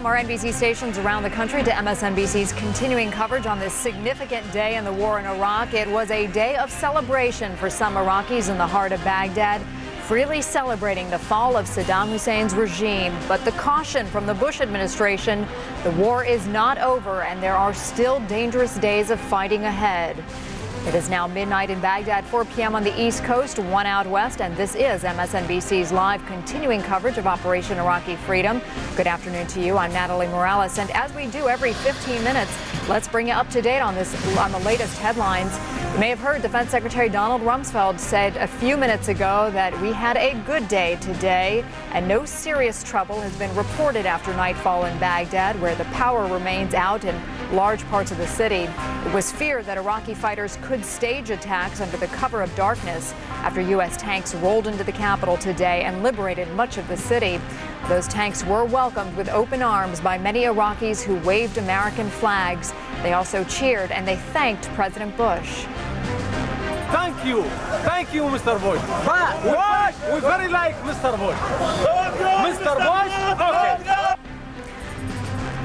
Welcome our NBC stations around the country to MSNBC's continuing coverage on this significant day in the war in Iraq. It was a day of celebration for some Iraqis in the heart of Baghdad, freely celebrating the fall of Saddam Hussein's regime. But the caution from the Bush administration, the war is not over and there are still dangerous days of fighting ahead. It is now midnight in Baghdad, 4 p.m. on the East Coast, 1 out west, and this is MSNBC's live continuing coverage of Operation Iraqi Freedom. Good afternoon to you. I'm Natalie Morales, and as we do every 15 minutes, let's bring you up to date on the latest headlines. You may have heard Defense Secretary Donald Rumsfeld said a few minutes ago that we had a good day today, and no serious trouble has been reported after nightfall in Baghdad, where the power remains out in large parts of the city. It was feared that Iraqi fighters could stage attacks under the cover of darkness after U.S. tanks rolled into the capital today and liberated much of the city. Those tanks were welcomed with open arms by many Iraqis who waved American flags. They also cheered and they thanked President Bush. Thank you, Mr. Bush. We very like Mr. Bush. Mr. Bush, okay.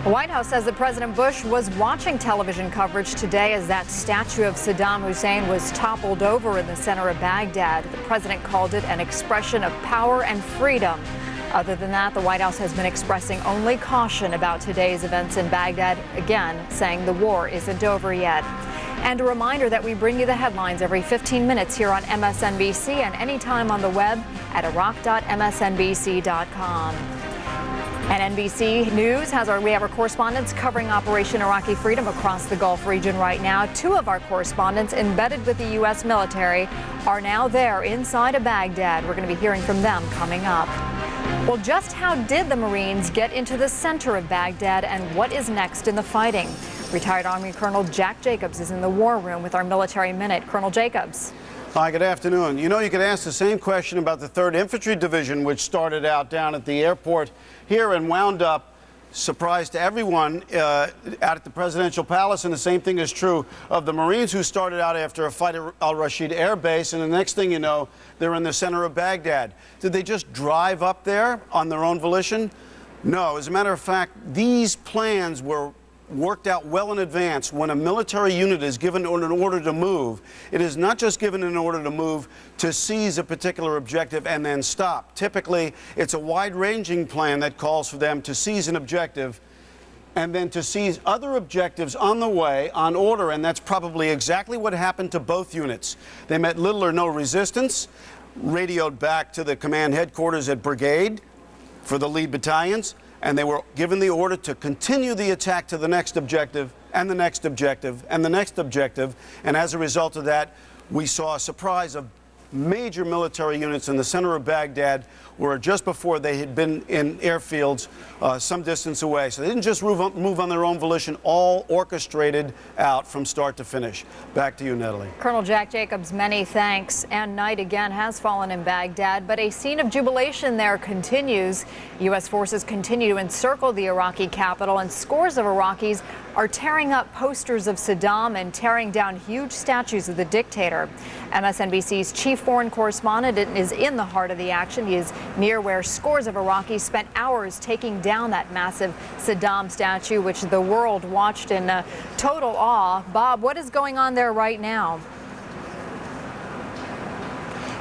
The White House says that President Bush was watching television coverage today as that statue of Saddam Hussein was toppled over in the center of Baghdad. The president called it an expression of power and freedom. Other than that, the White House has been expressing only caution about today's events in Baghdad, again saying the war isn't over yet. And a reminder that we bring you the headlines every 15 minutes here on MSNBC and anytime on the web at iraq.msnbc.com. And NBC News we have our correspondents covering Operation Iraqi Freedom across the Gulf region right now. Two of our correspondents embedded with the U.S. military are now there inside of Baghdad. We're going to be hearing from them coming up. Well, just how did the Marines get into the center of Baghdad and what is next in the fighting? Retired Army Colonel Jack Jacobs is in the war room with our Military Minute. Colonel Jacobs. Hi, good afternoon. You know, you could ask the same question about the 3rd Infantry Division, which started out down at the airport here and wound up, surprise to everyone, out at the presidential palace. And the same thing is true of the Marines, who started out after a fight at al-Rashid Air Base. And the next thing you know, they're in the center of Baghdad. Did they just drive up there on their own volition? No. As a matter of fact, these plans were worked out well in advance. When a military unit is given an order to move, it is not just given an order to move to seize a particular objective and then stop. Typically, it's a wide-ranging plan that calls for them to seize an objective and then to seize other objectives on the way on order, and that's probably exactly what happened to both units. They met little or no resistance, radioed back to the command headquarters at Brigade for the lead battalions, and they were given the order to continue the attack to the next objective and the next objective and the next objective. And as a result of that, we saw a surprise of major military units in the center of Baghdad, where just before they had been in airfields some distance away. So they didn't just move on their own volition, all orchestrated out from start to finish. Back to you, Natalie. Colonel Jack Jacobs, many thanks. And night again has fallen in Baghdad, but a scene of jubilation there continues. U.S. forces continue to encircle the Iraqi capital, and scores of Iraqis are tearing up posters of Saddam and tearing down huge statues of the dictator. MSNBC's chief foreign correspondent is in the heart of the action. He is near where scores of Iraqis spent hours taking down that massive Saddam statue, which the world watched in total awe. Bob, what is going on there right now?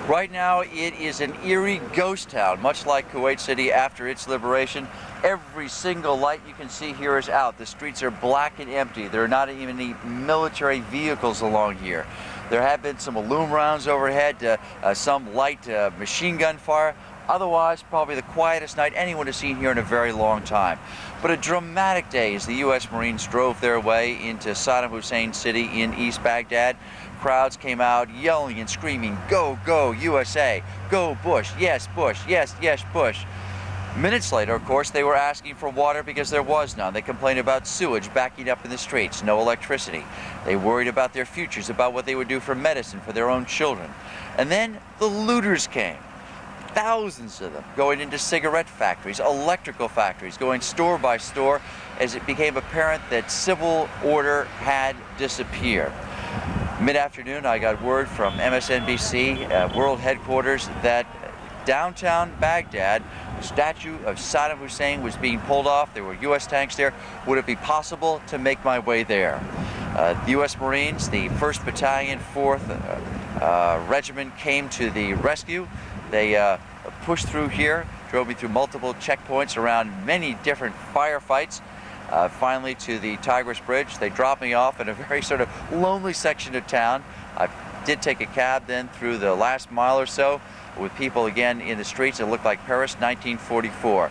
Right now, it is an eerie ghost town, much like Kuwait City after its liberation. Every single light you can see here is out. The streets are black and empty. There are not even any military vehicles along here. There have been some aluminum rounds overhead, some light machine gun fire. Otherwise, probably the quietest night anyone has seen here in a very long time. But a dramatic day as the U.S. Marines drove their way into Saddam Hussein's city in East Baghdad. Crowds came out yelling and screaming, "Go, go, USA! Go, Bush! Yes, Bush! Yes, yes, Bush!" Minutes later, of course, they were asking for water because there was none. They complained about sewage backing up in the streets, no electricity. They worried about their futures, about what they would do for medicine for their own children. And then the looters came. Thousands of them going into cigarette factories, electrical factories, going store by store as it became apparent that civil order had disappeared. Mid-afternoon, I got word from MSNBC, world headquarters, that downtown Baghdad. The statue of Saddam Hussein was being pulled off. There were U.S. tanks there. Would it be possible to make my way there? The U.S. Marines, the 1st Battalion, 4th Regiment came to the rescue. They pushed through here, drove me through multiple checkpoints around many different firefights. Finally to the Tigris Bridge. They dropped me off in a very sort of lonely section of town. I did take a cab then through the last mile or so with people again in the streets. It looked like Paris 1944.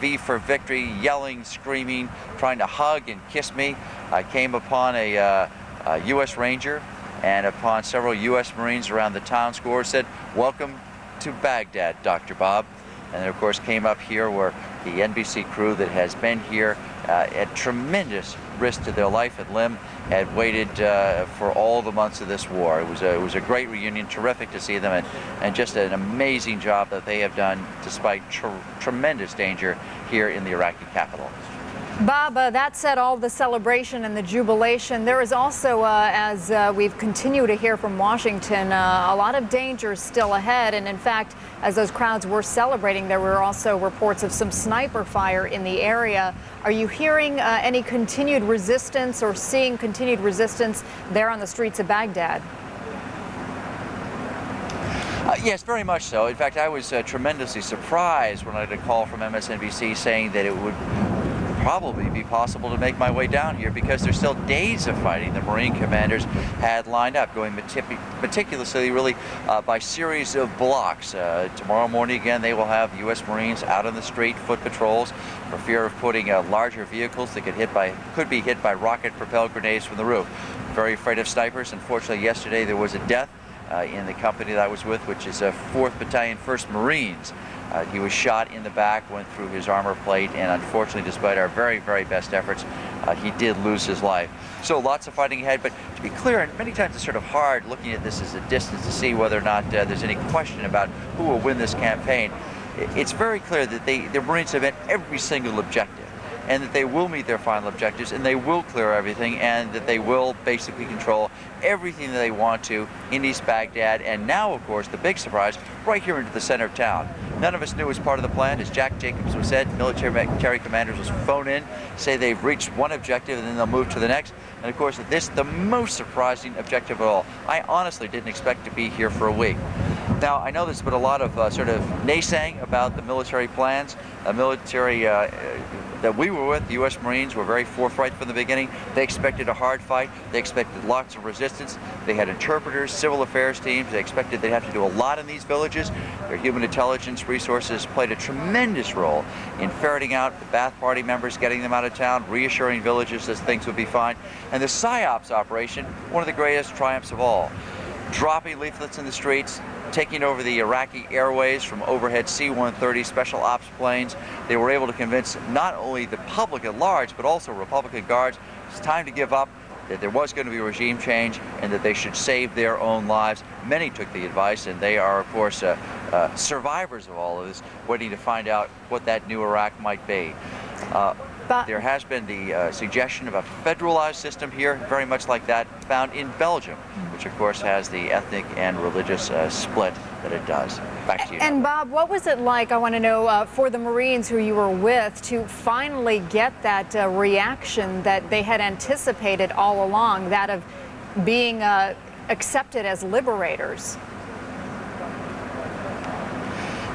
V for victory, yelling, screaming, trying to hug and kiss me. I came upon a U.S. Ranger and upon several U.S. Marines around the town square said, "Welcome to Baghdad, Dr. Bob." And then of course came up here where the NBC crew that has been here at tremendous risk to their life and limb had waited for all the months of this war. It was a great reunion, terrific to see them, and just an amazing job that they have done despite tremendous danger here in the Iraqi capital. Bob, that said, all the celebration and the jubilation, there is also, as we've continued to hear from Washington, a lot of danger still ahead. And in fact, as those crowds were celebrating, there were also reports of some sniper fire in the area. Are you hearing any continued resistance or seeing continued resistance there on the streets of Baghdad? Yes, very much so. In fact, I was tremendously surprised when I had a call from MSNBC saying that it would probably be possible to make my way down here because there's still days of fighting the Marine commanders had lined up, going meticulously really by series of blocks. Tomorrow morning again they will have U.S. Marines out on the street, foot patrols, for fear of putting larger vehicles that could be hit by rocket-propelled grenades from the roof. Very afraid of snipers. Unfortunately, yesterday there was a death in the company that I was with, which is 4th Battalion, 1st Marines. He was shot in the back, went through his armor plate, and unfortunately, despite our very, very best efforts, he did lose his life. So lots of fighting ahead, but to be clear, and many times it's sort of hard looking at this as a distance to see whether or not there's any question about who will win this campaign. It's very clear that the Marines have met every single objective, and that they will meet their final objectives, and they will clear everything, and that they will basically control everything that they want to in East Baghdad, and now, of course, the big surprise, right here into the center of town. None of us knew it was part of the plan. As Jack Jacobs was said, military commanders will phone in, say they've reached one objective, and then they'll move to the next. And of course, this the most surprising objective of all. I honestly didn't expect to be here for a week. Now, I know there's been a lot of sort of naysaying about the military plans. That we were with, the U.S. Marines, were very forthright from the beginning. They expected a hard fight. They expected lots of resistance. They had interpreters, civil affairs teams. They expected they'd have to do a lot in these villages. Their human intelligence resources played a tremendous role in ferreting out the Ba'ath Party members, getting them out of town, reassuring villages that things would be fine. And the PSYOPs operation, one of the greatest triumphs of all. Dropping leaflets in the streets, taking over the Iraqi airways from overhead C-130 special ops planes. They were able to convince not only the public at large, but also Republican guards it's time to give up, that there was going to be a regime change, and that they should save their own lives. Many took the advice, and they are, of course, survivors of all of this, waiting to find out what that new Iraq might be. There has been the suggestion of a federalized system here, very much like that found in Belgium, which of course has the ethnic and religious split that it does. Back to you. And Bob, what was it like, I want to know, for the Marines who you were with to finally get that reaction that they had anticipated all along, that of being accepted as liberators?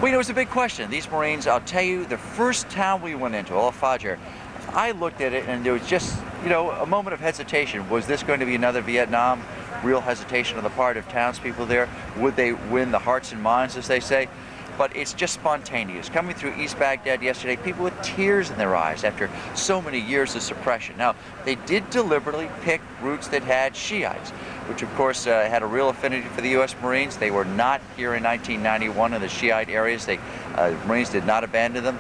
Well, it was a big question. These Marines, I'll tell you, the first town we went into, Al-Fajr, I looked at it and there was just, a moment of hesitation. Was this going to be another Vietnam? Real hesitation on the part of townspeople there. Would they win the hearts and minds, as they say? But it's just spontaneous. Coming through East Baghdad yesterday, people with tears in their eyes after so many years of suppression. Now, they did deliberately pick routes that had Shiites, which of course had a real affinity for the U.S. Marines. They were not here in 1991 in the Shiite areas. The Marines did not abandon them.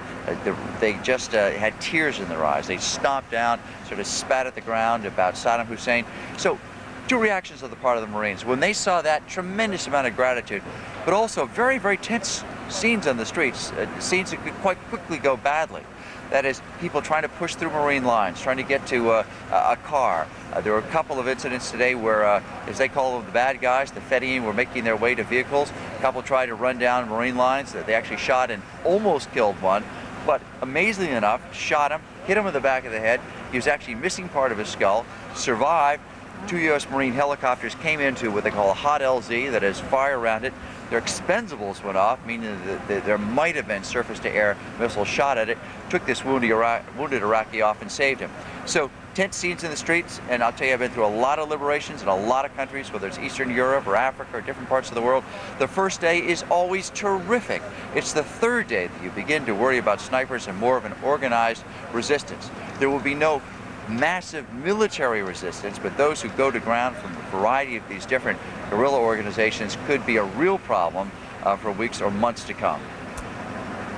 They just had tears in their eyes. They stomped down, sort of spat at the ground about Saddam Hussein. So, two reactions on the part of the Marines. When they saw that, tremendous amount of gratitude, but also very, very tense scenes on the streets, scenes that could quite quickly go badly. That is, people trying to push through Marine lines, trying to get to a car. There were a couple of incidents today where, as they call them, the bad guys, the Fedayeen, were making their way to vehicles. A couple tried to run down Marine lines. They actually shot and almost killed one, but amazingly enough, shot him, hit him in the back of the head. He was actually missing part of his skull, survived. 2 U.S. Marine helicopters came into what they call a hot LZ, that is fire around it. Their expendables went off, meaning that there might have been surface-to-air missiles shot at it, took this wounded Iraqi off and saved him. So tense scenes in the streets, and I'll tell you, I've been through a lot of liberations in a lot of countries, whether it's Eastern Europe or Africa or different parts of the world. The first day is always terrific. It's the third day that you begin to worry about snipers and more of an organized resistance. There will be no massive military resistance, but those who go to ground from a variety of these different guerrilla organizations could be a real problem for weeks or months to come.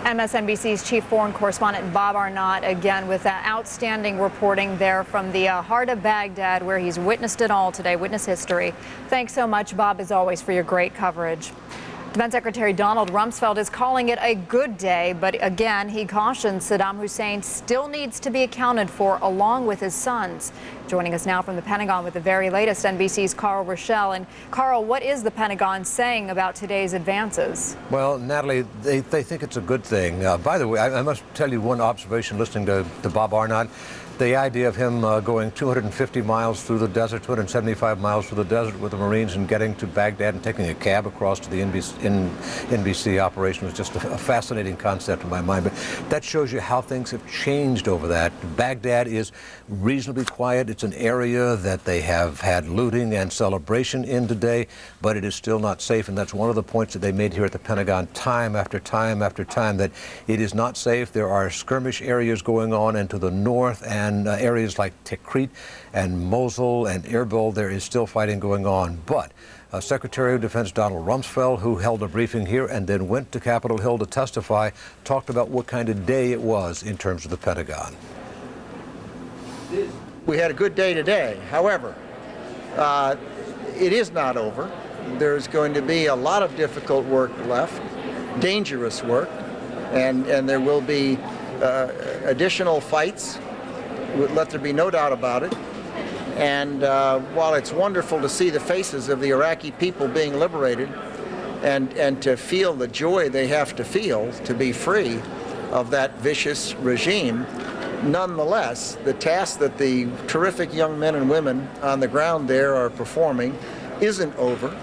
MSNBC's chief foreign correspondent Bob Arnott, again with outstanding reporting there from the heart of Baghdad, where he's witnessed it all today, witnessed history. Thanks so much, Bob, as always, for your great coverage. Defense Secretary Donald Rumsfeld is calling it a good day, but again, he cautions Saddam Hussein still needs to be accounted for along with his sons. Joining us now from the Pentagon with the very latest, NBC's Carl Rochelle. And Carl, what is the Pentagon saying about today's advances? Well, Natalie, they think it's a good thing. By the way, I must tell you one observation listening to Bob Arnott. The idea of him going 250 miles through the desert, 275 miles through the desert with the Marines and getting to Baghdad and taking a cab across to the NBC operation was just a fascinating concept in my mind. But that shows you how things have changed over that. Baghdad is reasonably quiet. It's an area that they have had looting and celebration in today, but it is still not safe. And that's one of the points that they made here at the Pentagon time after time after time, that it is not safe. There are skirmish areas going on, and to the north and areas like Tikrit and Mosul and Erbil, there is still fighting going on. But Secretary of Defense Donald Rumsfeld, who held a briefing here and then went to Capitol Hill to testify, talked about what kind of day it was in terms of the Pentagon. We had a good day today. However, it is not over. There's going to be a lot of difficult work left, dangerous work, and there will be additional fights. Let there be no doubt about it. And while it's wonderful to see the faces of the Iraqi people being liberated and to feel the joy they have to feel to be free of that vicious regime, nonetheless, the task that the terrific young men and women on the ground there are performing isn't over.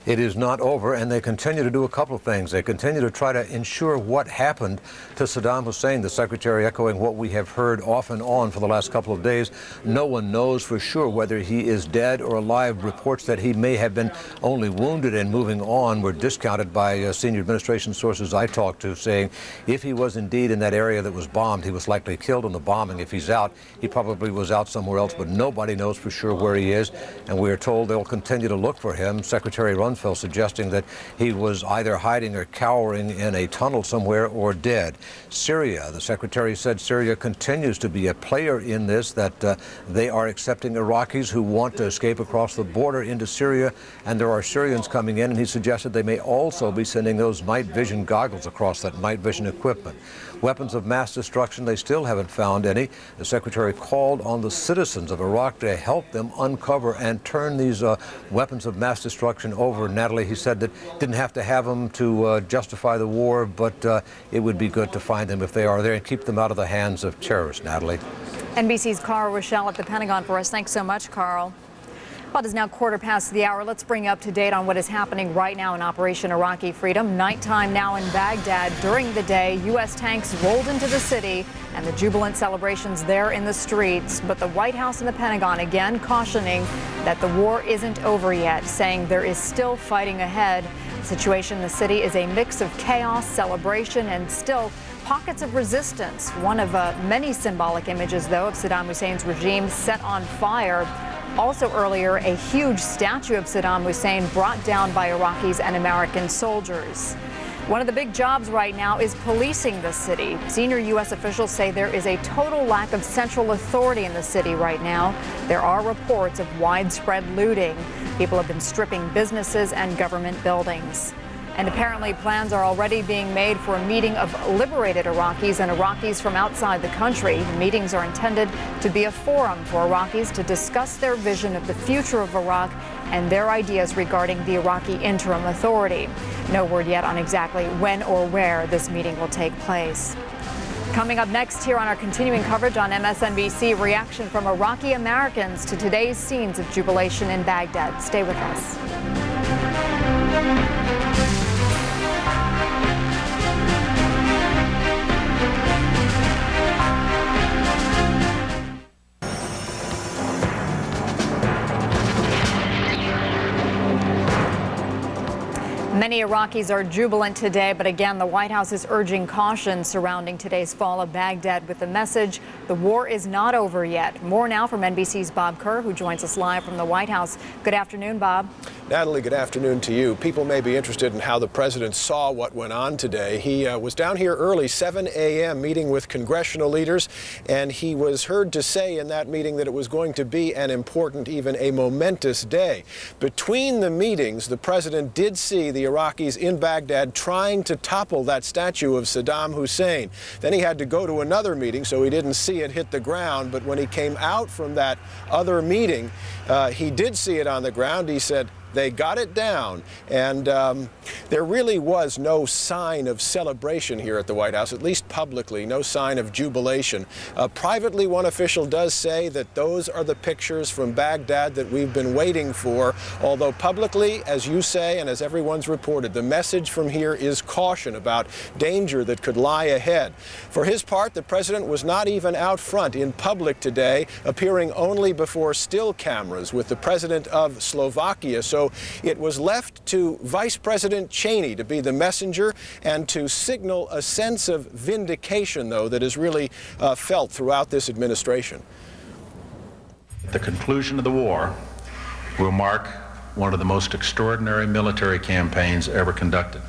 It is not over, and they continue to do a couple of things. They continue to try to ensure what happened to Saddam Hussein, the secretary echoing what we have heard off and on for the last couple of days. No one knows for sure whether he is dead or alive. Reports that he may have been only wounded and moving on were discounted by senior administration sources I talked to, saying if he was indeed in that area that was bombed, he was likely killed in the bombing. If he's out, he probably was out somewhere else, but nobody knows for sure where he is, and we are told they'll continue to look for him. Secretary Rumsfeld suggesting that he was either hiding or cowering in a tunnel somewhere or dead. Syria, the secretary said Syria continues to be a player in this, that they are accepting Iraqis who want to escape across the border into Syria, and there are Syrians coming in, and he suggested they may also be sending those night vision goggles across, that night vision equipment. Weapons of mass destruction, they still haven't found any. The secretary called on the citizens of Iraq to help them uncover and turn these weapons of mass destruction over. Natalie, he said that didn't have to have them to justify the war, but it would be good to find them if they are there and keep them out of the hands of terrorists. Natalie. NBC's Carl Rochelle at the Pentagon for us. Thanks so much, Carl. Well, it is now 1:15. Let's bring you up to date on what is happening right now in Operation Iraqi Freedom. Nighttime now in Baghdad. During the day, U.S. tanks rolled into the city and the jubilant celebrations there in the streets. But the White House and the Pentagon again cautioning that the war isn't over yet, saying there is still fighting ahead. The situation in the city is a mix of chaos, celebration, and still pockets of resistance. One of many symbolic images, though, of Saddam Hussein's regime set on fire. Also earlier, a huge statue of Saddam Hussein brought down by Iraqis and American soldiers. One of the big jobs right now is policing the city. Senior U.S. officials say there is a total lack of central authority in the city right now. There are reports of widespread looting. People have been stripping businesses and government buildings. And apparently plans are already being made for a meeting of liberated Iraqis and Iraqis from outside the country. The meetings are intended to be a forum for Iraqis to discuss their vision of the future of Iraq and their ideas regarding the Iraqi interim authority. No word yet on exactly when or where this meeting will take place. Coming up next here on our continuing coverage on MSNBC, reaction from Iraqi Americans to today's scenes of jubilation in Baghdad. Stay with us. Many Iraqis are jubilant today, but again, the White House is urging caution surrounding today's fall of Baghdad with the message, the war is not over yet. More now from NBC's Bob Kerr, who joins us live from the White House. Good afternoon, Bob. Natalie, good afternoon to you. People may be interested in how the president saw what went on today. He was down here early, 7 a.m., meeting with congressional leaders, and he was heard to say in that meeting that it was going to be an important, even a momentous day. Between the meetings, the president did see the Iraqis in Baghdad trying to topple that statue of Saddam Hussein. Then he had to go to another meeting, so he didn't see it hit the ground. But when he came out from that other meeting, he did see it on the ground. He said, they got it down, and there really was no sign of celebration here at the White House, at least publicly, no sign of jubilation. Privately, one official does say that those are the pictures from Baghdad that we've been waiting for, although publicly, as you say and as everyone's reported, the message from here is caution about danger that could lie ahead. For his part, the president was not even out front in public today, appearing only before still cameras with the president of Slovakia. So it was left to Vice President Cheney to be the messenger and to signal a sense of vindication, though, that is really felt throughout this administration. The conclusion of the war will mark one of the most extraordinary military campaigns ever conducted.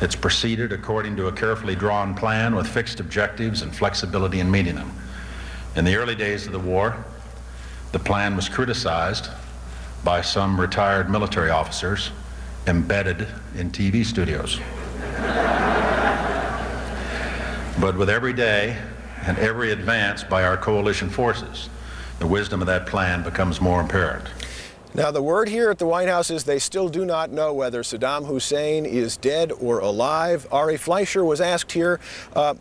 It's proceeded according to a carefully drawn plan with fixed objectives and flexibility in meeting them. In the early days of the war, the plan was criticized by some retired military officers embedded in TV studios. But with every day and every advance by our coalition forces, the wisdom of that plan becomes more apparent. Now, the word here at the White House is they still do not know whether Saddam Hussein is dead or alive. Ari Fleischer was asked here,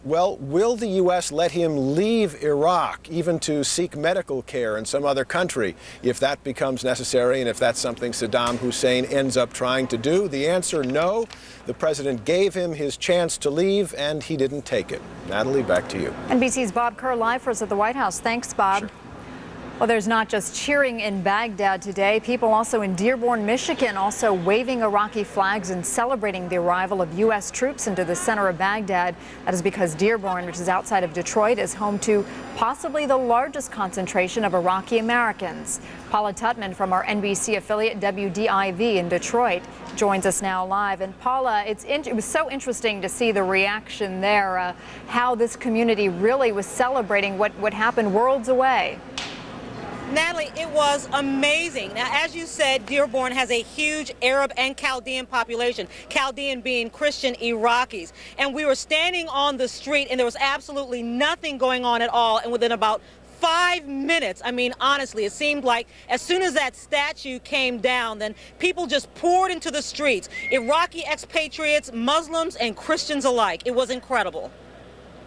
well, will the U.S. let him leave Iraq, even to seek medical care in some other country, if that becomes necessary and if that's something Saddam Hussein ends up trying to do? The answer, no. The president gave him his chance to leave, and he didn't take it. Natalie, back to you. NBC's Bob Kerr live for us at the White House. Thanks, Bob. Sure. Well, there's not just cheering in Baghdad today. People also in Dearborn, Michigan, also waving Iraqi flags and celebrating the arrival of U.S. troops into the center of Baghdad. That is because Dearborn, which is outside of Detroit, is home to possibly the largest concentration of Iraqi Americans. Paula Tutman from our NBC affiliate WDIV in Detroit joins us now live. And Paula, it was so interesting to see the reaction there, how this community really was celebrating what happened worlds away. Natalie, it was amazing. Now, as you said, Dearborn has a huge Arab and Chaldean population, Chaldean being Christian Iraqis. And we were standing on the street, and there was absolutely nothing going on at all. And within about 5 minutes, I mean, honestly, it seemed like as soon as that statue came down, then people just poured into the streets. Iraqi expatriates, Muslims, and Christians alike. It was incredible.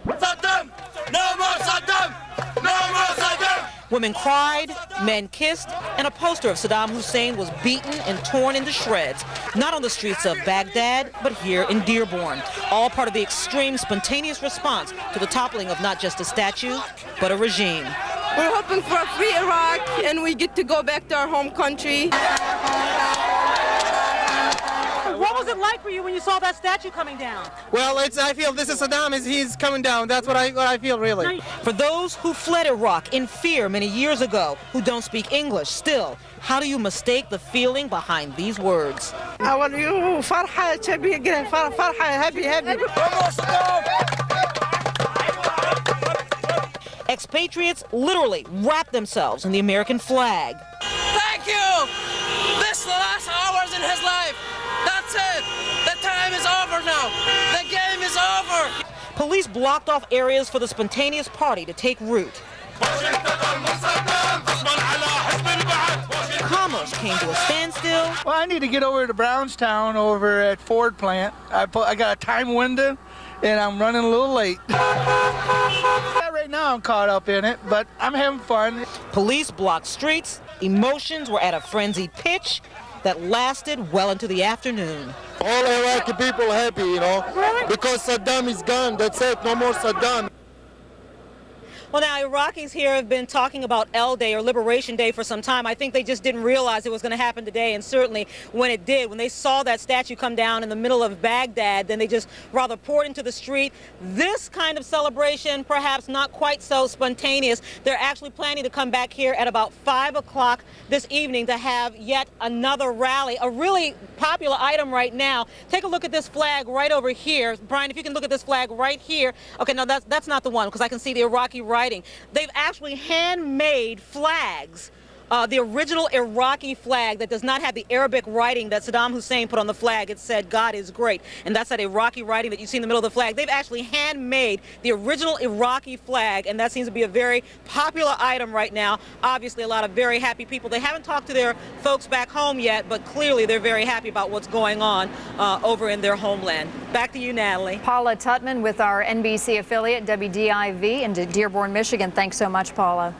Saddam! No more Saddam! No more Saddam! Women cried, men kissed, and a poster of Saddam Hussein was beaten and torn into shreds. Not on the streets of Baghdad, but here in Dearborn. All part of the extreme, spontaneous response to the toppling of not just a statue, but a regime. We're hoping for a free Iraq, and we get to go back to our home country. What was it like for you when you saw that statue coming down? Well, I feel this is Saddam, he's coming down. That's what I feel, really. For those who fled Iraq in fear many years ago, who don't speak English still, how do you mistake the feeling behind these words? I want you, farha, happy. Expatriates literally wrap themselves in the American flag. Thank you! This is the last hours in his life. That's That's it. The time is over now. The game is over. Police blocked off areas for the spontaneous party to take root. Commerce came to a standstill. Well, I need to get over to Brownstown over at Ford plant. I got a time window, and I'm running a little late. Right now I'm caught up in it, but I'm having fun. Police blocked streets. Emotions were at a frenzied pitch that lasted well into the afternoon. All Iraqi people happy, you know, because Saddam is gone. That's it, no more Saddam. Well, now, Iraqis here have been talking about L Day or Liberation Day for some time. I think they just didn't realize it was going to happen today, and certainly when it did, when they saw that statue come down in the middle of Baghdad, then they just rather poured into the street. This kind of celebration, perhaps not quite so spontaneous. They're actually planning to come back here at about 5 o'clock this evening to have yet another rally, a really popular item right now. Take a look at this flag right over here. Brian, if you can look at this flag right here. Okay, no, that's not the one, because I can see the Iraqi writing. They've actually handmade flags. The original Iraqi flag that does not have the Arabic writing that Saddam Hussein put on the flag. It said, "God is great." And that's that Iraqi writing that you see in the middle of the flag. They've actually handmade the original Iraqi flag, and that seems to be a very popular item right now. Obviously, a lot of very happy people. They haven't talked to their folks back home yet, but clearly they're very happy about what's going on over in their homeland. Back to you, Natalie. Paula Tutman with our NBC affiliate, WDIV, in Dearborn, Michigan. Thanks so much, Paula.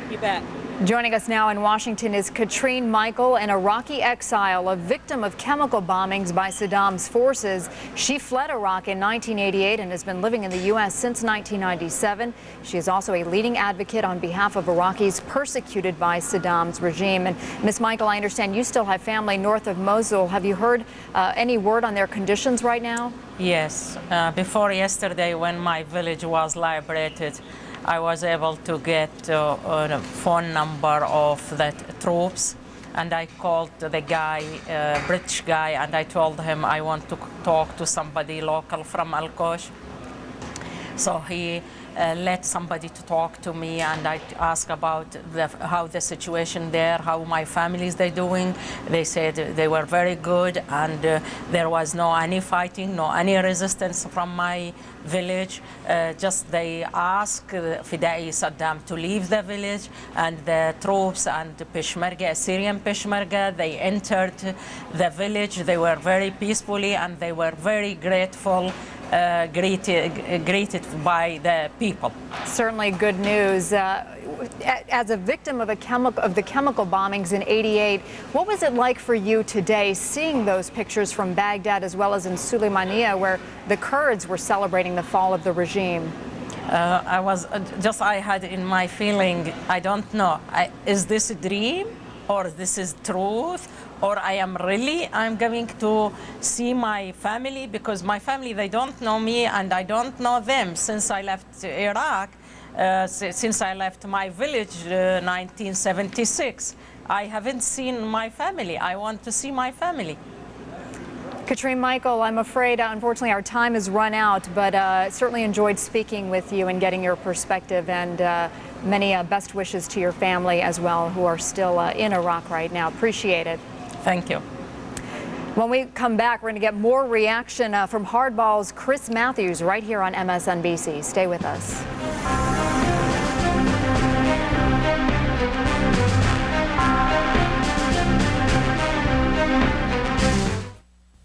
You bet. Joining us now in Washington is Katrine Michael, an Iraqi exile, a victim of chemical bombings by Saddam's forces. She fled Iraq in 1988 and has been living in the U.S. since 1997. She is also a leading advocate on behalf of Iraqis persecuted by Saddam's regime. And Ms. Michael, I understand you still have family north of Mosul. Have you heard any word on their conditions right now? Yes. Before yesterday, when my village was liberated, I was able to get a phone number of the troops, and I called the guy, British guy, and I told him I want to talk to somebody local from Al-Qosh. So he let somebody to talk to me, and I asked about how the situation there, how my family is doing. They said they were very good, and there was no any fighting, no any resistance from my village. Just they asked Fidai Saddam to leave the village, and the troops and the Peshmerga, Syrian Peshmerga, they entered the village. They were very peacefully, and they were very grateful. Greeted by the people. Certainly good news. As a victim of the chemical bombings in '88, what was it like for you today seeing those pictures from Baghdad as well as in Sulaymaniyah, where the Kurds were celebrating the fall of the regime? I had in my feeling, I don't know, is this a dream or this is truth? Or I'm going to see my family, because my family, they don't know me and I don't know them since I left Iraq, since I left my village 1976. I haven't seen my family. I want to see my family. Katrine Michael, I'm afraid, unfortunately, our time has run out, but certainly enjoyed speaking with you and getting your perspective, and many best wishes to your family as well, who are still in Iraq right now. Appreciate it. Thank you. When we come back, we're going to get more reaction from Hardball's Chris Matthews right here on MSNBC. Stay with us.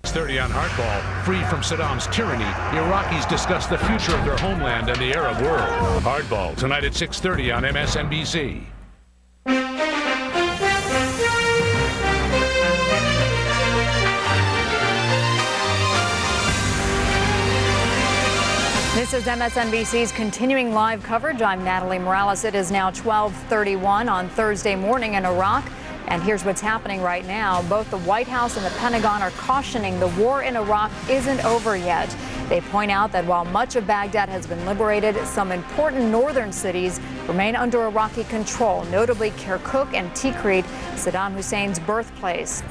It's 30 on Hardball. Free from Saddam's tyranny, Iraqis discuss the future of their homeland and the Arab world. Hardball, tonight at 6:30 on MSNBC. This is MSNBC's continuing live coverage. I'm Natalie Morales. It is now 12:31 on Thursday morning in Iraq. And here's what's happening right now. Both the White House and the Pentagon are cautioning the war in Iraq isn't over yet. They point out that while much of Baghdad has been liberated, some important northern cities remain under Iraqi control, notably Kirkuk and Tikrit, Saddam Hussein's birthplace.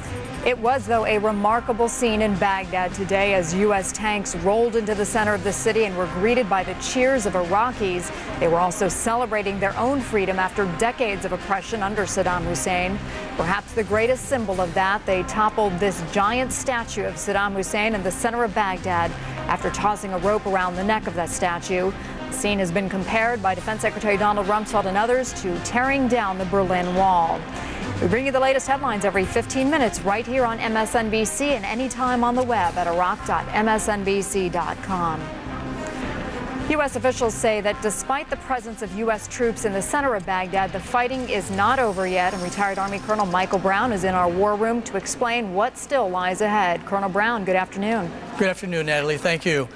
It was, though, a remarkable scene in Baghdad today as U.S. tanks rolled into the center of the city and were greeted by the cheers of Iraqis. They were also celebrating their own freedom after decades of oppression under Saddam Hussein. Perhaps the greatest symbol of that, they toppled this giant statue of Saddam Hussein in the center of Baghdad after tossing a rope around the neck of that statue. The scene has been compared by Defense Secretary Donald Rumsfeld and others to tearing down the Berlin Wall. We bring you the latest headlines every 15 minutes right here on MSNBC and anytime on the web at iraq.msnbc.com. U.S. officials say that despite the presence of U.S. troops in the center of Baghdad, the fighting is not over yet, and retired Army Colonel Michael Brown is in our war room to explain what still lies ahead. Colonel Brown, good afternoon. Good afternoon, Natalie. Thank you.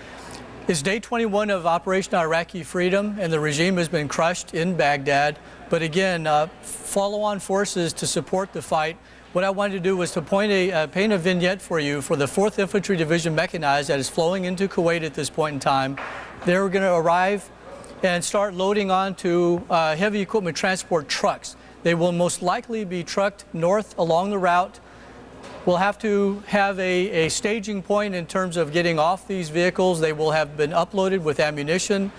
It's day 21 of Operation Iraqi Freedom, and the regime has been crushed in Baghdad. But again, follow-on forces to support the fight. What I wanted to do was to paint a vignette for you for the 4th Infantry Division Mechanized that is flowing into Kuwait at this point in time. They're going to arrive and start loading onto heavy equipment transport trucks. They will most likely be trucked north along the route. We'll have to have a staging point in terms of getting off these vehicles. They will have been uploaded with ammunition,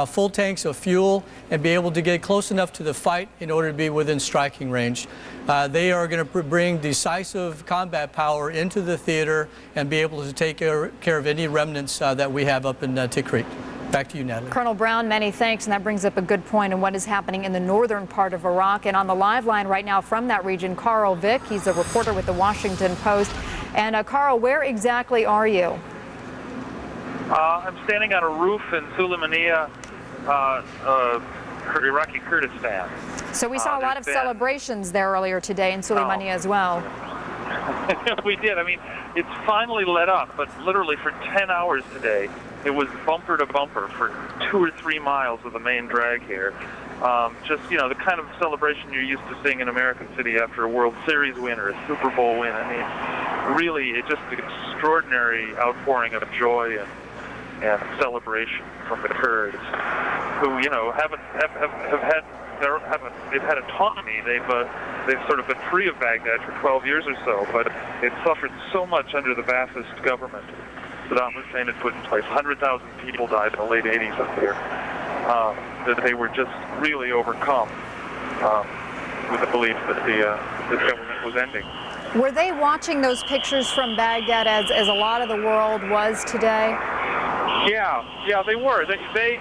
full tanks of fuel, and be able to get close enough to the fight in order to be within striking range. They are going to bring decisive combat power into the theater and be able to take care of any remnants that we have up in Tikrit. Back to you, Natalie. Colonel Brown, many thanks, and that brings up a good point in what is happening in the northern part of Iraq. And on the live line right now from that region, Carl Vick, he's a reporter with the Washington Post. And Carl, where exactly are you? I'm standing on a roof in Sulaymaniyah, Iraqi Kurdistan. So we saw a lot of celebrations there earlier today in Sulaymaniyah as well. We did. I mean, it's finally let up, but literally for 10 hours today, it was bumper to bumper for 2 or 3 miles of the main drag here. Just, you know, the kind of celebration you're used to seeing in American City after a World Series win or a Super Bowl win. I mean, really, it's just an extraordinary outpouring of joy and celebration from the Kurds, who, you know, they've had autonomy. They've sort of been free of Baghdad for 12 years or so, but it suffered so much under the Ba'athist government Saddam Hussein had put in place. 100,000 people died in the late 80s up there. That they were just really overcome with the belief that this government was ending. Were they watching those pictures from Baghdad as a lot of the world was today? Yeah, they were. The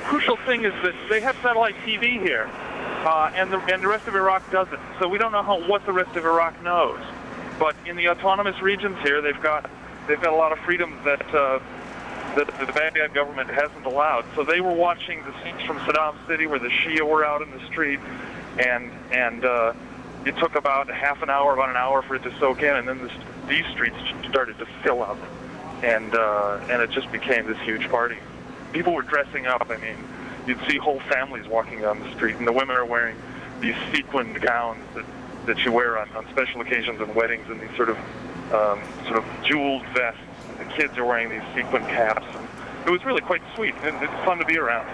crucial thing is that they have satellite TV here, and the rest of Iraq doesn't. So we don't know what the rest of Iraq knows. But in the autonomous regions here, they've got a lot of freedoms that the Baghdad government hasn't allowed. So they were watching the scenes from Saddam City where the Shia were out in the street, and it took about about an hour for it to soak in, and then these streets started to fill up, and it just became this huge party. People were dressing up. I mean, you'd see whole families walking down the street, and the women are wearing these sequined gowns that you wear on special occasions and weddings, and these sort of jeweled vests. The kids are wearing these sequin caps. And it was really quite sweet, and it's fun to be around.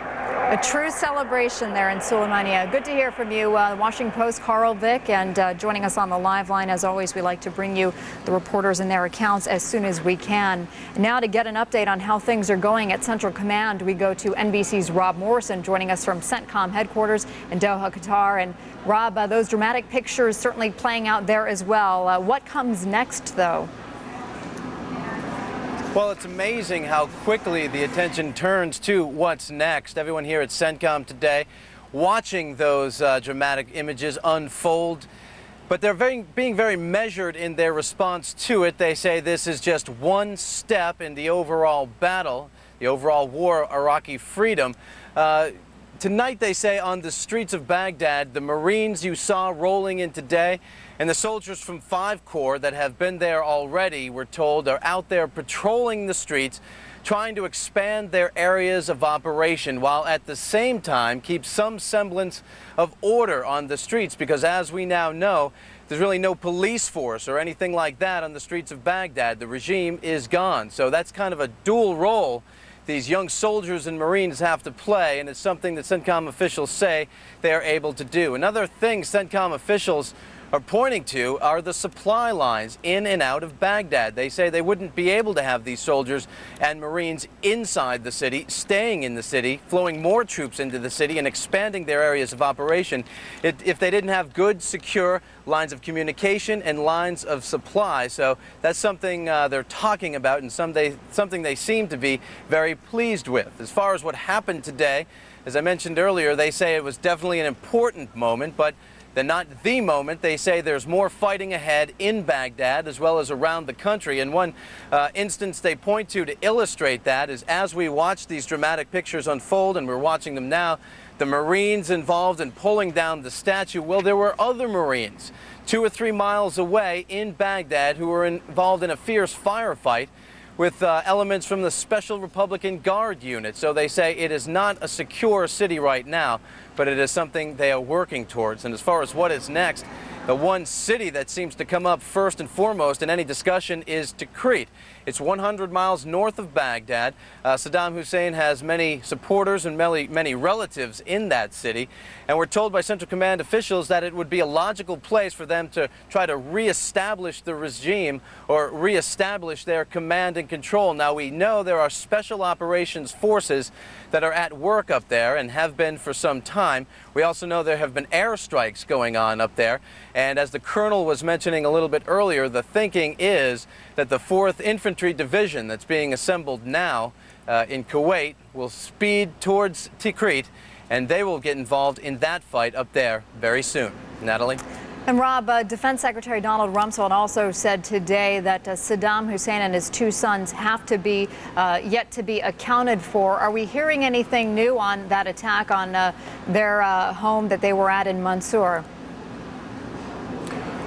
A true celebration there in Sulaymaniyah. Good to hear from you, Washington Post Carl Vick, and joining us on the live line. As always, we like to bring you the reporters and their accounts as soon as we can. Now to get an update on how things are going at Central Command, we go to NBC's Rob Morrison, joining us from CENTCOM headquarters in Doha, Qatar. And Rob, those dramatic pictures certainly playing out there as well. What comes next, though? Well, it's amazing how quickly the attention turns to what's next. Everyone here at CENTCOM today watching those dramatic images unfold, but they're being very measured in their response to it. They say this is just one step in the overall battle, the overall war, Iraqi freedom. Tonight, they say, on the streets of Baghdad, the Marines you saw rolling in today and the soldiers from 5 Corps that have been there already, we're told, are out there patrolling the streets, trying to expand their areas of operation, while at the same time keep some semblance of order on the streets, because as we now know, there's really no police force or anything like that on the streets of Baghdad. The regime is gone. So that's kind of a dual role these young soldiers and Marines have to play, and it's something that CENTCOM officials say they are able to do. Another thing CENTCOM officials are pointing to are the supply lines in and out of Baghdad. They say they wouldn't be able to have these soldiers and Marines inside the city, staying in the city, flowing more troops into the city and expanding their areas of operation if they didn't have good, secure lines of communication and lines of supply. So that's something they're talking about and something they seem to be very pleased with. As far as what happened today, as I mentioned earlier, they say it was definitely an important moment, but they're not the moment. They say there's more fighting ahead in Baghdad as well as around the country. And one instance they point to illustrate that is as we watch these dramatic pictures unfold, and we're watching them now, the Marines involved in pulling down the statue, well, there were other Marines 2 or 3 miles away in Baghdad who were involved in a fierce firefight with elements from the Special Republican Guard unit. So they say it is not a secure city right now, but it is something they are working towards. And as far as what is next, the one city that seems to come up first and foremost in any discussion is Tikrit. It's 100 miles north of Baghdad. Saddam Hussein has many supporters and many relatives in that city. And we're told by Central Command officials that it would be a logical place for them to try to reestablish the regime or reestablish their command and control. Now, we know there are special operations forces that are at work up there and have been for some time. We also know there have been airstrikes going on up there. And as the colonel was mentioning a little bit earlier, the thinking is that the 4th Infantry Division that's being assembled now in Kuwait will speed towards Tikrit, and they will get involved in that fight up there very soon. Natalie? And Rob, Defense Secretary Donald Rumsfeld also said today that Saddam Hussein and his 2 sons have to be yet to be accounted for. Are we hearing anything new on that attack on their home that they were at in Mansour?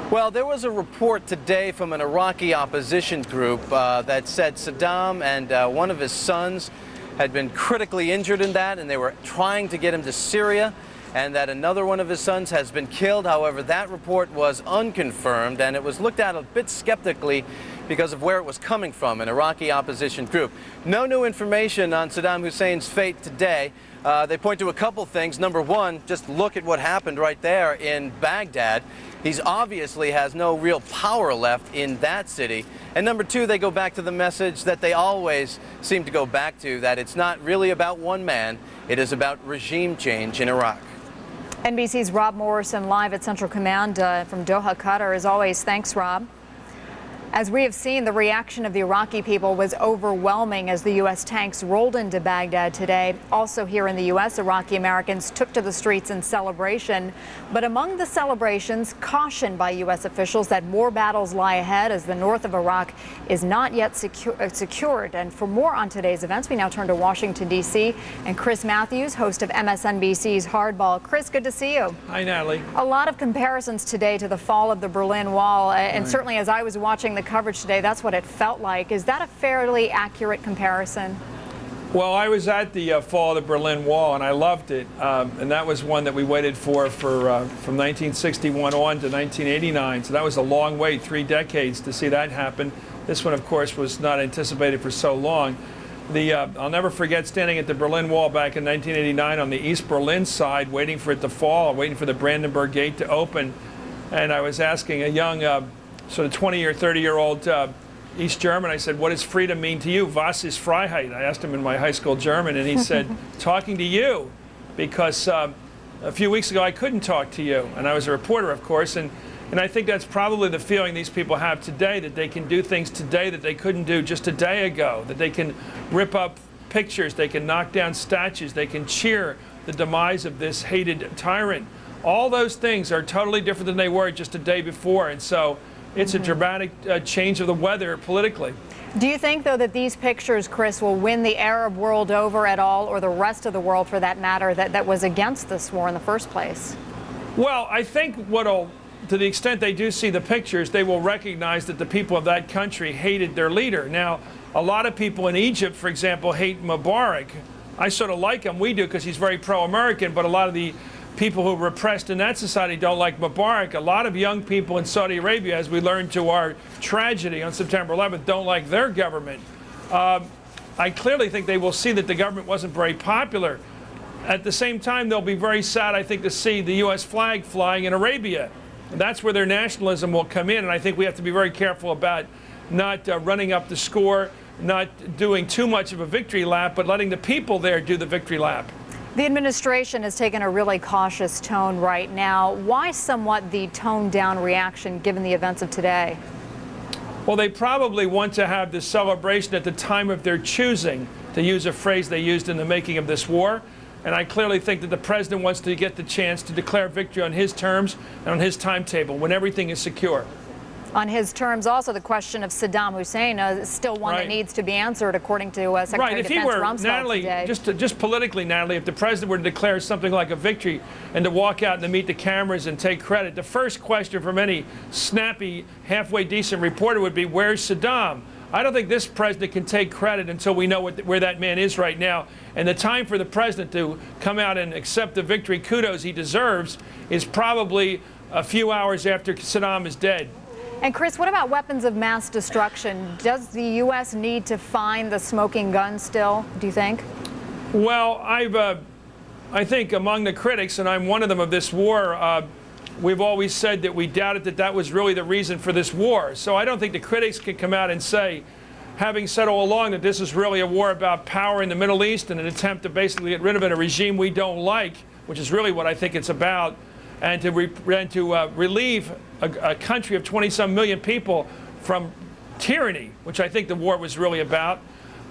Well, there was a report today from an Iraqi opposition group that said Saddam and one of his sons had been critically injured in that, and they were trying to get him to Syria, and that another one of his sons has been killed. However, that report was unconfirmed, and it was looked at a bit skeptically because of where it was coming from, an Iraqi opposition group. No new information on Saddam Hussein's fate today. They point to a couple things. Number one, just look at what happened right there in Baghdad. He obviously has no real power left in that city. And number two, they go back to the message that they always seem to go back to, that it's not really about one man, it is about regime change in Iraq. NBC's Rob Morrison live at Central Command from Doha, Qatar. As always, thanks, Rob. As we have seen, the reaction of the Iraqi people was overwhelming as the U.S. tanks rolled into Baghdad today. Also here in the U.S., Iraqi Americans took to the streets in celebration. But among the celebrations, caution by U.S. officials that more battles lie ahead as the north of Iraq is not yet secured. And for more on today's events, we now turn to Washington, D.C. and Chris Matthews, host of MSNBC's Hardball. Chris, good to see you. Hi, Natalie. A lot of comparisons today to the fall of the Berlin Wall. And certainly as I was watching the coverage today, that's what it felt like. Is that a fairly accurate comparison? Well, I was at the fall of the Berlin Wall, and I loved it. And that was one that we waited for from 1961 on to 1989. So that was a long wait, 3 decades to see that happen. This one, of course, was not anticipated for so long. I'll never forget standing at the Berlin Wall back in 1989 on the East Berlin side, waiting for it to fall, waiting for the Brandenburg Gate to open. And I was asking a young sort of 20 or 30-year-old East German, I said, what does freedom mean to you? Was ist Freiheit? I asked him in my high school German, and he said, talking to you, because a few weeks ago I couldn't talk to you. And I was a reporter, of course, and I think that's probably the feeling these people have today, that they can do things today that they couldn't do just a day ago, that they can rip up pictures, they can knock down statues, they can cheer the demise of this hated tyrant. All those things are totally different than they were just a day before, and so it's a dramatic change of the weather politically. Do you think, though, that these pictures, Chris, will win the Arab world over at all, or the rest of the world, for that matter, that was against this war in the first place? Well, I think to the extent they do see the pictures, they will recognize that the people of that country hated their leader. Now, a lot of people in Egypt, for example, hate Mubarak. I sort of like him. We do, because he's very pro-American, but a lot of the people who are repressed in that society don't like Mubarak. A lot of young people in Saudi Arabia, as we learned to our tragedy on September 11th, don't like their government. I clearly think they will see that the government wasn't very popular. At the same time, they'll be very sad, I think, to see the U.S. flag flying in Arabia. That's where their nationalism will come in, and I think we have to be very careful about not running up the score, not doing too much of a victory lap, but letting the people there do the victory lap. The administration has taken a really cautious tone right now. Why somewhat the toned-down reaction given the events of today? Well, they probably want to have this celebration at the time of their choosing, to use a phrase they used in the making of this war. And I clearly think that the president wants to get the chance to declare victory on his terms and on his timetable when everything is secure. On his terms, also the question of Saddam Hussein is still one that needs to be answered, according to Secretary of Defense Rumsfeld Natalie, today. just politically, Natalie, if the president were to declare something like a victory and to walk out and to meet the cameras and take credit, the first question from any snappy, halfway decent reporter would be, where's Saddam? I don't think this president can take credit until we know where that man is right now. And the time for the president to come out and accept the victory kudos he deserves is probably a few hours after Saddam is dead. And Chris, what about weapons of mass destruction? Does the U.S. need to find the smoking gun still, do you think? Well, I think among the critics, and I'm one of them of this war, we've always said that we doubted that that was really the reason for this war. So I don't think the critics can come out and say, having said all along that this is really a war about power in the Middle East and an attempt to basically get rid of a regime we don't like, which is really what I think it's about, and to relieve a country of 20-some million people from tyranny, which I think the war was really about,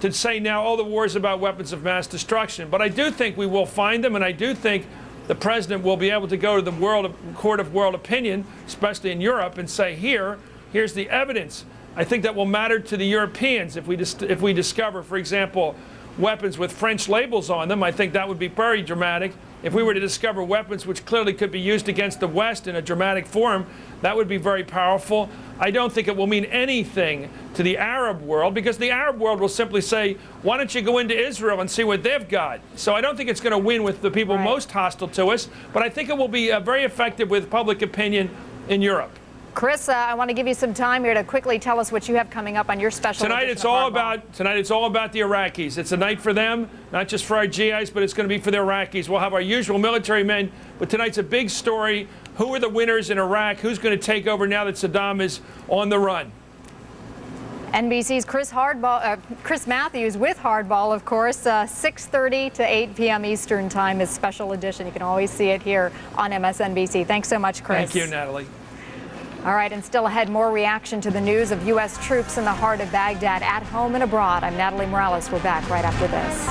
to say now, oh, the war is about weapons of mass destruction. But I do think we will find them, and I do think the president will be able to go to the court of world opinion, especially in Europe, and say, here's the evidence. I think that will matter to the Europeans if we discover, for example, weapons with French labels on them. I think that would be very dramatic. If we were to discover weapons which clearly could be used against the West in a dramatic form, that would be very powerful. I don't think it will mean anything to the Arab world, because the Arab world will simply say, why don't you go into Israel and see what they've got? So I don't think it's going to win with the people most hostile to us, but I think it will be very effective with public opinion in Europe. Chris, I want to give you some time here to quickly tell us what you have coming up on your special Tonight it's all about the Iraqis. It's a night for them, not just for our GIs, but it's going to be for the Iraqis. We'll have our usual military men, but tonight's a big story. Who are the winners in Iraq? Who's going to take over now that Saddam is on the run? NBC's Chris Matthews with Hardball, of course, 6:30 to 8 p.m. Eastern Time is special edition. You can always see it here on MSNBC. Thanks so much, Chris. Thank you, Natalie. All right, and still ahead, more reaction to the news of U.S. troops in the heart of Baghdad, at home and abroad. I'm Natalie Morales. We're back right after this.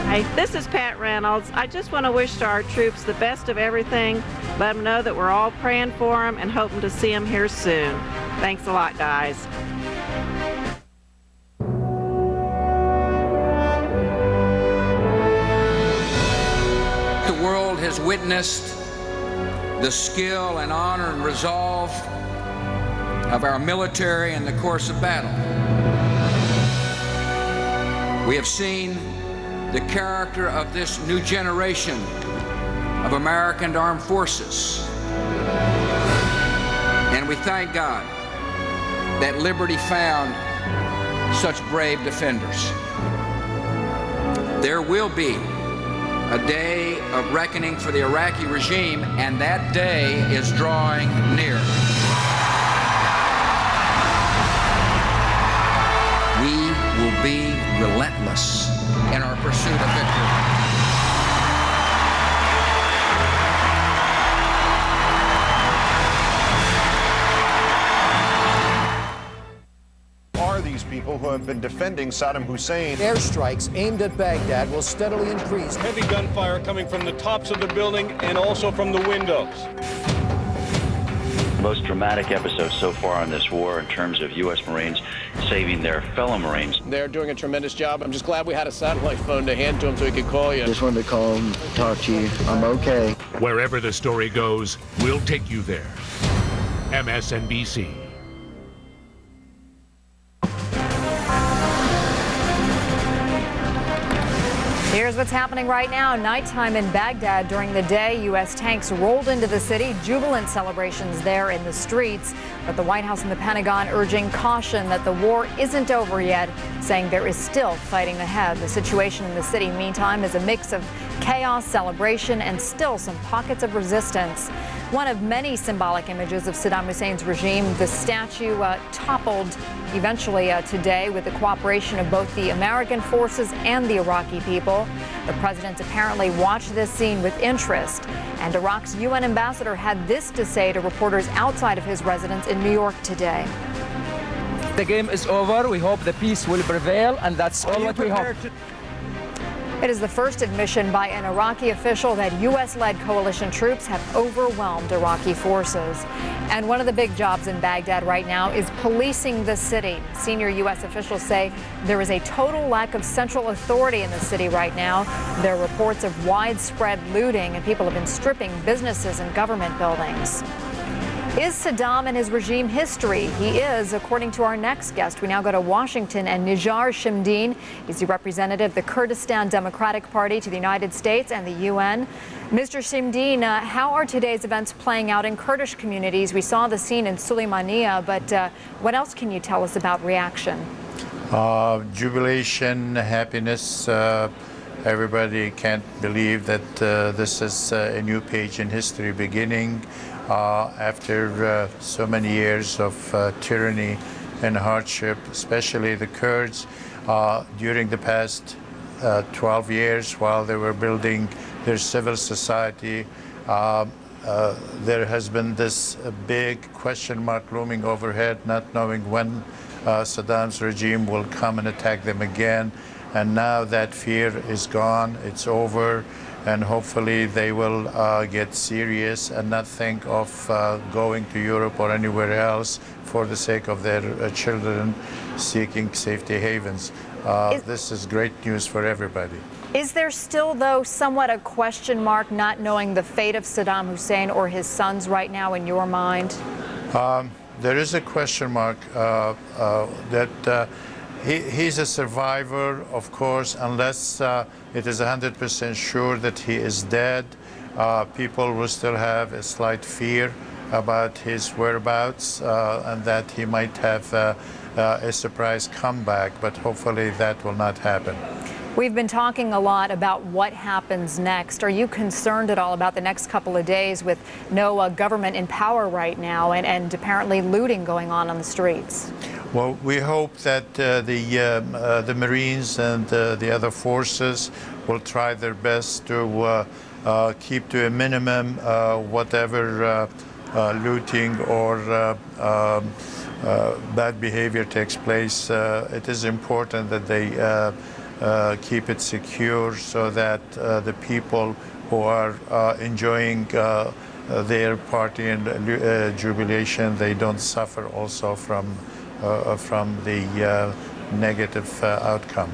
Hey, this is Pat Reynolds. I just want to wish our troops the best of everything. Let them know that we're all praying for them and hoping to see them here soon. Thanks a lot, guys. The world has witnessed the skill and honor and resolve of our military in the course of battle. We have seen the character of this new generation of American armed forces. And we thank God that liberty found such brave defenders. There will be a day of reckoning for the Iraqi regime, and that day is drawing near. We will be relentless in our pursuit of victory. People who have been defending Saddam Hussein. Airstrikes aimed at Baghdad will steadily increase. Heavy gunfire coming from the tops of the building and also from the windows. Most dramatic episode so far in this war in terms of U.S. Marines saving their fellow Marines. They're doing a tremendous job. I'm just glad we had a satellite phone to hand to him so he could call you. Just wanted to call him, talk to you. I'm okay. Wherever the story goes, we'll take you there. MSNBC. Here's what's happening right now. Nighttime in Baghdad. During the day, U.S. tanks rolled into the city. Jubilant celebrations there in the streets. But the White House and the Pentagon urging caution that the war isn't over yet, saying there is still fighting ahead. The situation in the city, meantime, is a mix of Chaos, celebration, and still some pockets of resistance. One of many symbolic images of Saddam Hussein's regime, the statue toppled eventually today with the cooperation of both the American forces and the Iraqi people. The president apparently watched this scene with interest, and Iraq's UN ambassador had this to say to reporters outside of his residence in New York today. The game is over. We hope the peace will prevail, and that's all what we hope. It is the first admission by an Iraqi official that U.S.-led coalition troops have overwhelmed Iraqi forces. And one of the big jobs in Baghdad right now is policing the city. Senior U.S. officials say there is a total lack of central authority in the city right now. There are reports of widespread looting, and people have been stripping businesses and government buildings. Is Saddam and his regime history? He is, according to our next guest. We now go to Washington and Nijar Shimdeen. He's the representative of the Kurdistan Democratic Party to the United States and the UN. Mr. Shimdeen, how are today's events playing out in Kurdish communities? We saw the scene in Suleimania, but what else can you tell us about reaction? Jubilation, happiness. Everybody can't believe that this is a new page in history beginning. After so many years of tyranny and hardship, especially the Kurds, during the past 12 years while they were building their civil society, there has been this big question mark looming overhead, not knowing when Saddam's regime will come and attack them again. And now that fear is gone, it's over. And hopefully they will get serious and not think of going to Europe or anywhere else for the sake of their children seeking safety havens. This is great news for everybody. Is there still, though, somewhat a question mark not knowing the fate of Saddam Hussein or his sons right now in your mind? There is a question mark that he's a survivor, of course, unless it is 100% sure that he is dead. People will still have a slight fear about his whereabouts and that he might have a surprise comeback, but hopefully that will not happen. We've been talking a lot about what happens next. Are you concerned at all about the next couple of days with no government in power right now and apparently looting going on the streets? Well, we hope that the Marines and the other forces will try their best to keep to a minimum whatever looting or bad behavior takes place. It is important that they keep it secure so that the people who are enjoying their party and jubilation, they don't suffer also from the negative outcome.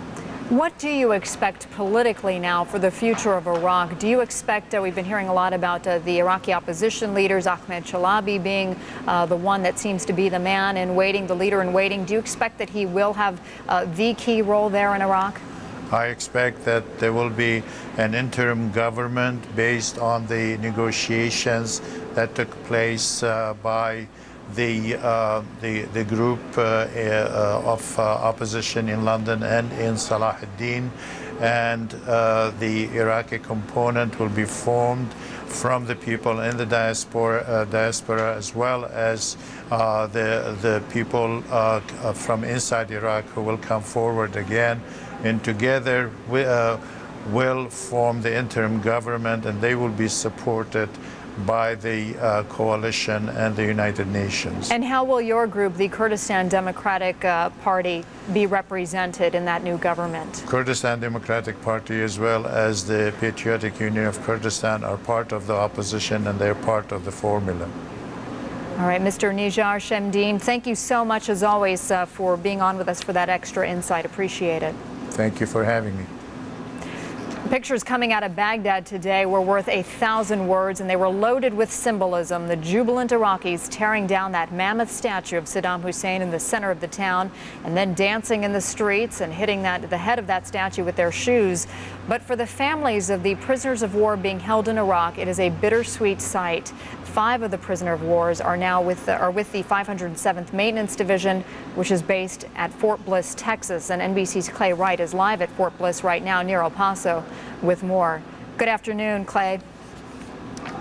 What do you expect politically now for the future of Iraq? Do you expect, we've been hearing a lot about the Iraqi opposition leaders, Ahmed Chalabi being the one that seems to be the man in waiting, the leader in waiting. Do you expect that he will have the key role there in Iraq? I expect that there will be an interim government based on the negotiations that took place by the group of opposition in London and in Salah ad-Din, and the Iraqi component will be formed from the people in the diaspora as well as the people from inside Iraq who will come forward again, and together we will form the interim government, and they will be supported by the coalition and the United Nations. And how will your group, the Kurdistan Democratic Party, be represented in that new government? Kurdistan Democratic Party as well as the Patriotic Union of Kurdistan are part of the opposition, and they're part of the formula. All right, Mr. Nijar Shimdeen, thank you so much as always for being on with us for that extra insight. Appreciate it. Thank you for having me. Pictures coming out of Baghdad today were worth 1,000 words, and they were loaded with symbolism. The jubilant Iraqis tearing down that mammoth statue of Saddam Hussein in the center of the town and then dancing in the streets and hitting the head of that statue with their shoes. But for the families of the prisoners of war being held in Iraq, it is a bittersweet sight. 5 of the prisoner of wars are now with the 507th Maintenance Division, which is based at Fort Bliss, Texas. And NBC's Clay Wright is live at Fort Bliss right now near El Paso with more. Good afternoon, Clay.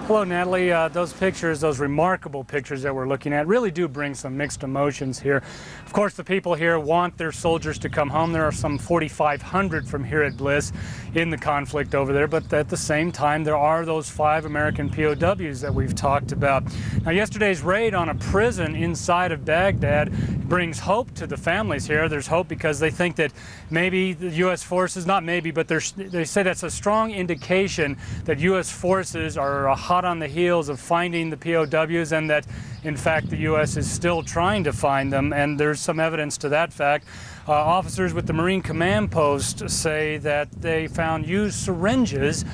Hello, Natalie. Those pictures, those remarkable pictures that we're looking at, really do bring some mixed emotions here. Of course, the people here want their soldiers to come home. There are some 4,500 from here at Bliss in the conflict over there, but at the same time, there are those 5 American POWs that we've talked about. Now, yesterday's raid on a prison inside of Baghdad brings hope to the families here. There's hope because they think that maybe the U.S. forces, not maybe, but they say that's a strong indication that U.S. forces are hot on the heels of finding the POWs, and that in fact the U.S. is still trying to find them, and there's some evidence to that fact. Officers with the Marine Command Post say that they found used syringes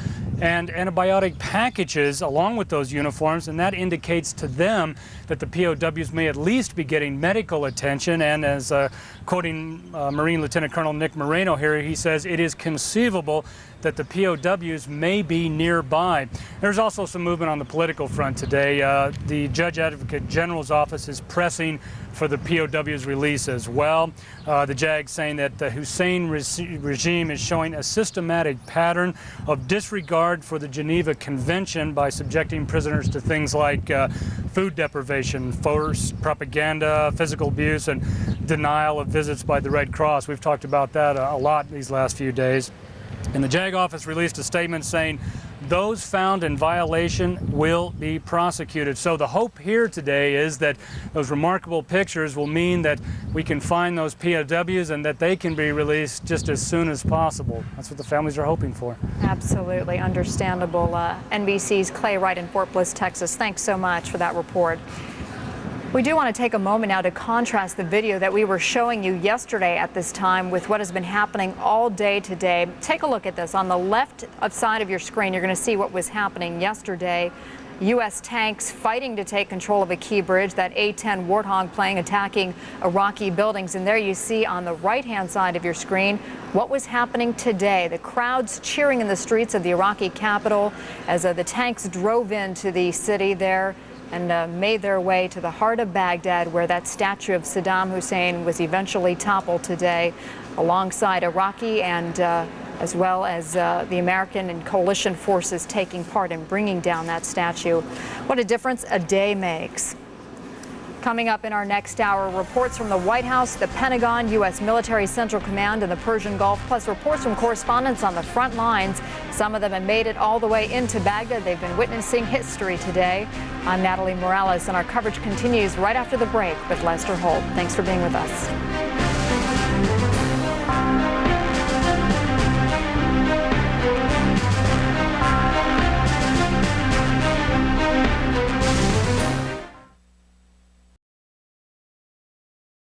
and antibiotic packages along with those uniforms, and that indicates to them that the POWs may at least be getting medical attention. And as quoting Marine Lieutenant Colonel Nick Moreno here, he says it is conceivable that the POWs may be nearby. There's also some movement on the political front today. The Judge Advocate General's office is pressing for the POWs' release as well. The JAG saying that the Hussein regime is showing a systematic pattern of disregard for the Geneva Convention by subjecting prisoners to things like food deprivation, force, propaganda, physical abuse, and denial of visits by the Red Cross. We've talked about that a lot these last few days. And the JAG office released a statement saying those found in violation will be prosecuted. So the hope here today is that those remarkable pictures will mean that we can find those POWs and that they can be released just as soon as possible. That's what the families are hoping for. Absolutely understandable. NBC's Clay Wright in Fort Bliss, Texas. Thanks so much for that report. We do want to take a moment now to contrast the video that we were showing you yesterday at this time with what has been happening all day today. Take a look at this. On the left side of your screen, you're going to see what was happening yesterday. U.S. tanks fighting to take control of a key bridge, that A-10 Warthog plane attacking Iraqi buildings. And there you see on the right-hand side of your screen what was happening today. The crowds cheering in the streets of the Iraqi capital as the tanks drove into the city there and made their way to the heart of Baghdad, where that statue of Saddam Hussein was eventually toppled today, alongside Iraqi and as well as the American and coalition forces taking part in bringing down that statue. What a difference a day makes. Coming up in our next hour, reports from the White House, the Pentagon, U.S. Military Central Command in the Persian Gulf, plus reports from correspondents on the front lines. Some of them have made it all the way into Baghdad. They've been witnessing history today. I'm Natalie Morales, and our coverage continues right after the break with Lester Holt. Thanks for being with us.